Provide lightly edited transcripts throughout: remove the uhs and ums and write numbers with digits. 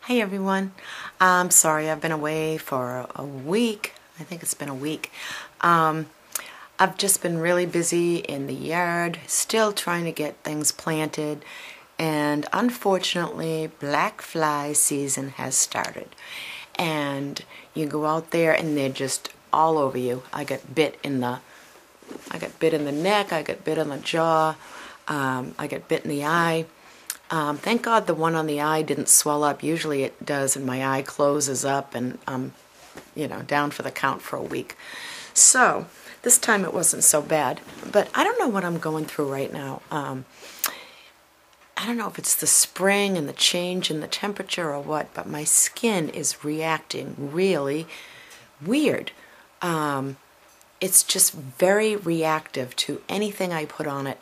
Hey everyone. I'm sorry I've been away for a week. I think it's been a week. I've just been really busy in the yard, still trying to get things planted, and unfortunately black fly season has started. And you go out there and they're just all over you. I got bit in the neck, I got bit on the jaw, I got bit in the eye. Thank God the one on the eye didn't swell up. Usually it does, and my eye closes up, and I'm, down for the count for a week. So this time it wasn't so bad, but I don't know what I'm going through right now. I don't know if it's the spring and the change in the temperature or what, but my skin is reacting really weird. It's just very reactive to anything I put on it.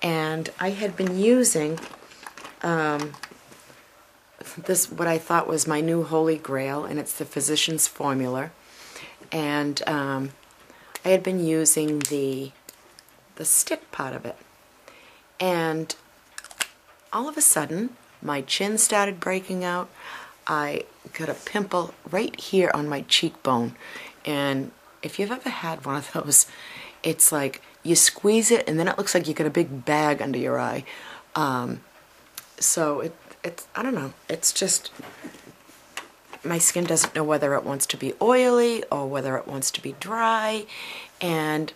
And I had been using this, what I thought was my new holy grail, and it's the Physicians Formula. And I had been using the stick part of it. And all of a sudden, my chin started breaking out. I got a pimple right here on my cheekbone. And if you've ever had one of those, it's like you squeeze it and then it looks like you got a big bag under your eye. So it's I don't know, it's just, my skin doesn't know whether it wants to be oily or whether it wants to be dry. And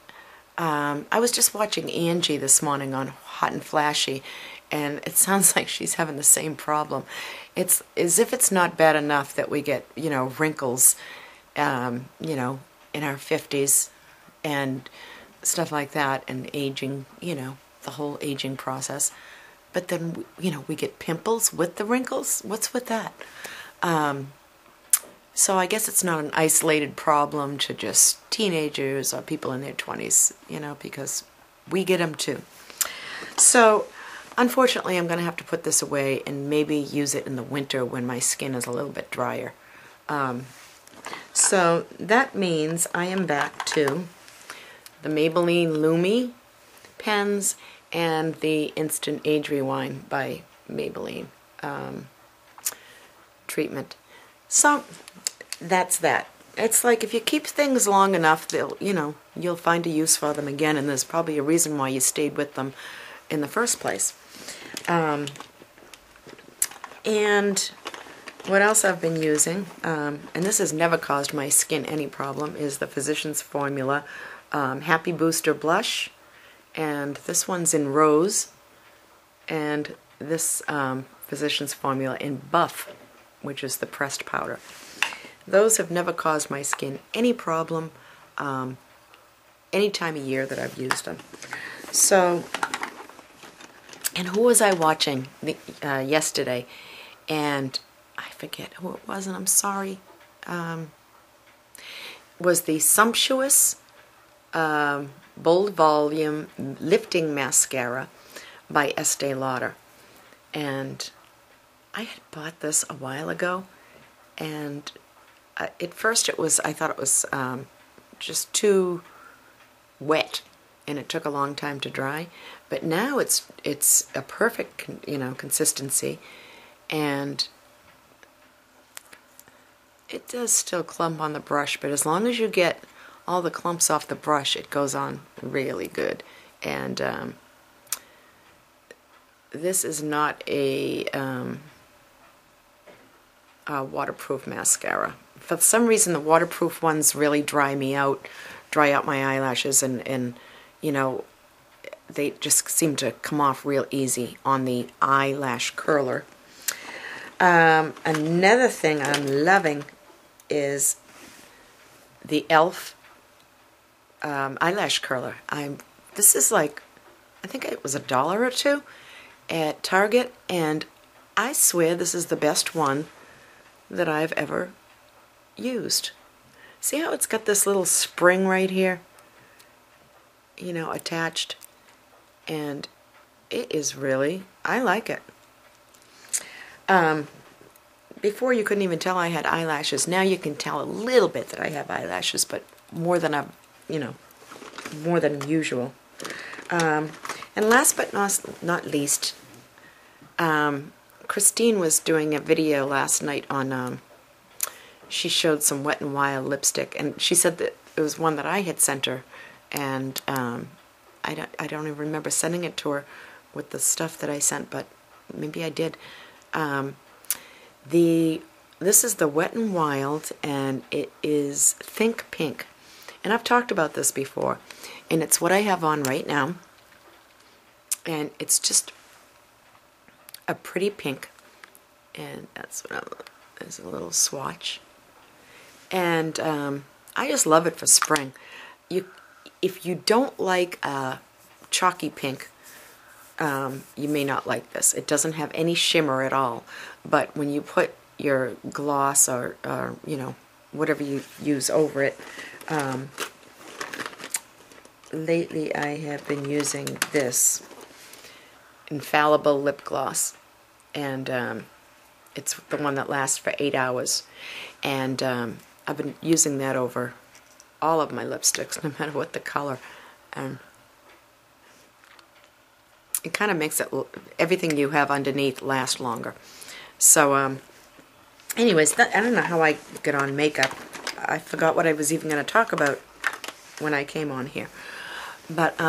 I was just watching Angie this morning on Hot and Flashy, and it sounds like she's having the same problem. It's as if it's not bad enough that we get, wrinkles, in our 50s and stuff like that, and aging, the whole aging process. But then, we get pimples with the wrinkles. What's with that? So I guess it's not an isolated problem to just teenagers or people in their 20s, because we get them too. So unfortunately, I'm going to have to put this away and maybe use it in the winter when my skin is a little bit drier. So that means I am back to the Maybelline Lumi pens and the Instant Age Rewind by Maybelline treatment. So that's that. It's like if you keep things long enough, they'll, you'll find a use for them again, and there's probably a reason why you stayed with them in the first place. And what else I've been using, and this has never caused my skin any problem, is the Physicians Formula Happy Booster Blush. And this one's in Rose, and this Physicians Formula in Buff, which is the pressed powder. Those have never caused my skin any problem any time of year that I've used them. So, and who was I watching yesterday? And I forget who it was, and I'm sorry. Was the Sumptuous Bold Volume Lifting Mascara by Estee Lauder. And I had bought this a while ago, and at first I thought it was just too wet, and it took a long time to dry. But now it's a perfect consistency, and it does still clump on the brush, but as long as you get all the clumps off the brush, it goes on really good. And this is not a waterproof mascara. For some reason, the waterproof ones really dry out my eyelashes, and they just seem to come off real easy on the eyelash curler. Another thing I'm loving is the e.l.f. Eyelash curler. This is like, I think it was $1 or $2 at Target, and I swear this is the best one that I've ever used. See how it's got this little spring right here, attached, and it is really, I like it. Before you couldn't even tell I had eyelashes. Now you can tell a little bit that I have eyelashes, but more than more than usual. And last but not least, Christine was doing a video last night on, she showed some Wet n Wild lipstick, and she said that it was one that I had sent her, and I don't even remember sending it to her with the stuff that I sent, but maybe I did. This is the Wet n Wild, and it is Think Pink. And I've talked about this before, and it's what I have on right now. And it's just a pretty pink, and that's what there's a little swatch. And I just love it for spring. If you don't like chalky pink, you may not like this. It doesn't have any shimmer at all, but when you put your gloss or you know, whatever you use over it, lately I have been using this Infallible lip gloss, and it's the one that lasts for 8 hours, and I've been using that over all of my lipsticks, no matter what the color, and it kind of makes it, everything you have underneath last longer. So anyways, I don't know how I get on makeup. I forgot what I was even going to talk about when I came on here. But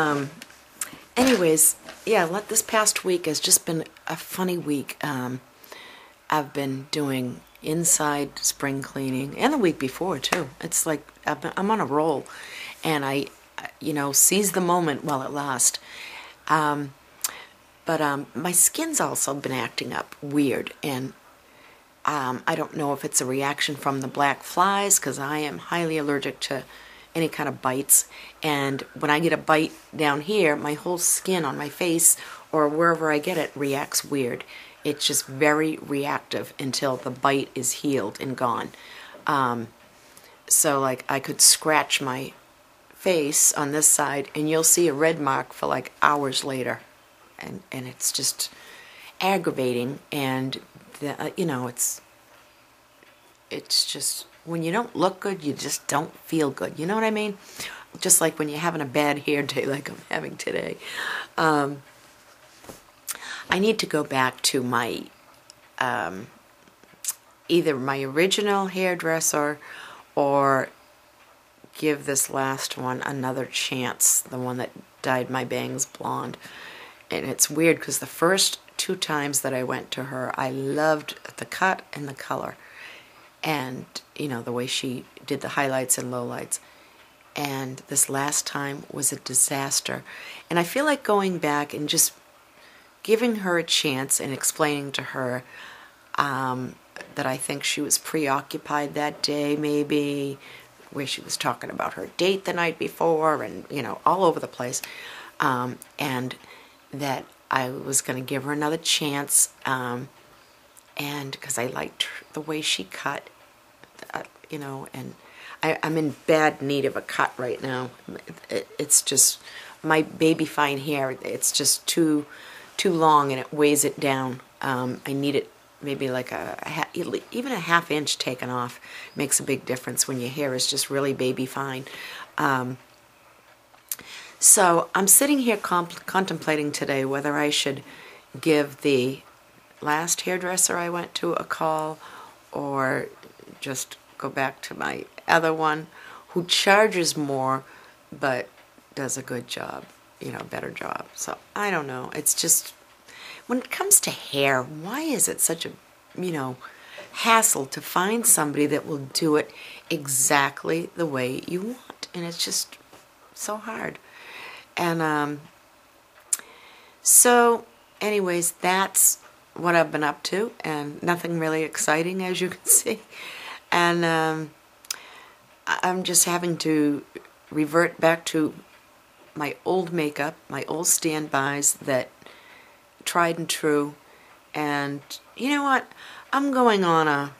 anyways, yeah, this past week has just been a funny week. I've been doing inside spring cleaning, and the week before too. It's like I'm on a roll, and I you know, seize the moment while it lasts. But my skin's also been acting up weird, and I don't know if it's a reaction from the black flies, because I am highly allergic to any kind of bites, and when I get a bite down here, my whole skin on my face or wherever I get it reacts weird. It's just very reactive until the bite is healed and gone. So like I could scratch my face on this side and you'll see a red mark for like hours later, and it's just aggravating, and you know, it's just, when you don't look good, you just don't feel good. You know what I mean? Just like when you're having a bad hair day like I'm having today. I need to go back to my, either my original hairdresser or give this last one another chance, the one that dyed my bangs blonde. And it's weird because the first 2 times that I went to her, I loved the cut and the color. And, you know, the way she did the highlights and lowlights. And this last time was a disaster. And I feel like going back and just giving her a chance and explaining to her that I think she was preoccupied that day, maybe, where she was talking about her date the night before, and, you know, all over the place. And that I was going to give her another chance, and because I liked the way she cut, you know, and I'm in bad need of a cut right now. It's just, my baby fine hair, it's just too long, and it weighs it down. I need it maybe like even a ½ inch taken off makes a big difference when your hair is just really baby fine. So I'm sitting here contemplating today whether I should give the last hairdresser I went to a call, or just go back to my other one who charges more but does a good job, you know, better job. So I don't know. It's just, when it comes to hair, why is it such a, you know, hassle to find somebody that will do it exactly the way you want? And it's just so hard. And so anyways, that's what I've been up to, and nothing really exciting, as you can see. And I'm just having to revert back to my old makeup, my old standbys that tried and true. And you know what? I'm going on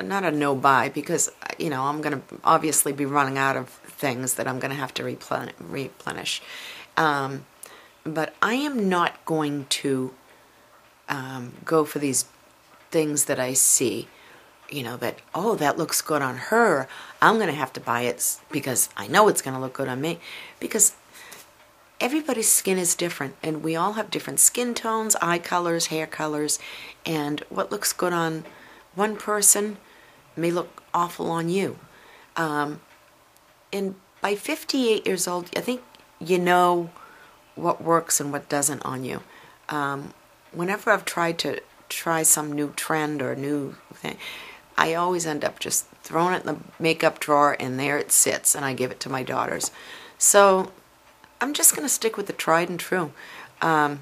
not a no-buy, because, you know, I'm going to obviously be running out of things that I'm going to have to replenish. But I am not going to go for these things that I see, you know, that, oh, that looks good on her, I'm going to have to buy it because I know it's going to look good on me. Because everybody's skin is different, and we all have different skin tones, eye colors, hair colors, and what looks good on one person may look awful on you. And by 58 years old, I think you know what works and what doesn't on you. Whenever I've tried to try some new trend or new thing, I always end up just throwing it in the makeup drawer, and there it sits, and I give it to my daughters. So I'm just going to stick with the tried and true. And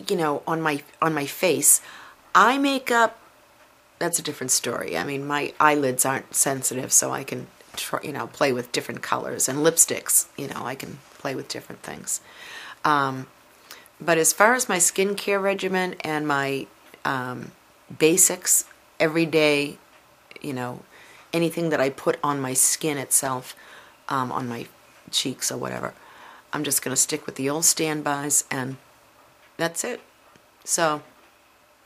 you know, on my face, eye makeup, that's a different story. I mean, my eyelids aren't sensitive, so I can you know, play with different colors, and lipsticks, you know, I can play with different things. But as far as my skincare regimen and my basics, everyday, you know, anything that I put on my skin itself, on my cheeks or whatever, I'm just going to stick with the old standbys, and that's it. So,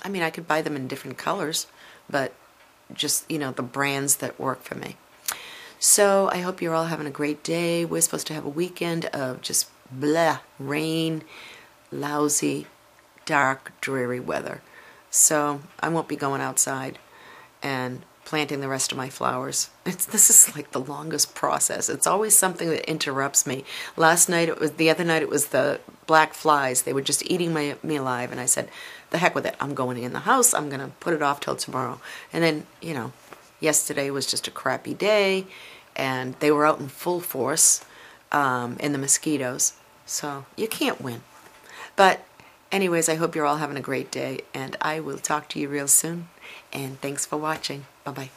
I mean, I could buy them in different colors, but just, you know, the brands that work for me. So I hope you're all having a great day. We're supposed to have a weekend of just blah, rain, lousy, dark, dreary weather. So I won't be going outside and planting the rest of my flowers. This is like the longest process. It's always something that interrupts me. The other night it was the black flies. They were just eating me alive, and I said, the heck with it. I'm going in the house. I'm going to put it off till tomorrow. And then, you know, yesterday was just a crappy day, and they were out in full force, in the mosquitoes. So you can't win. But anyways, I hope you're all having a great day, and I will talk to you real soon. And thanks for watching. Bye-bye.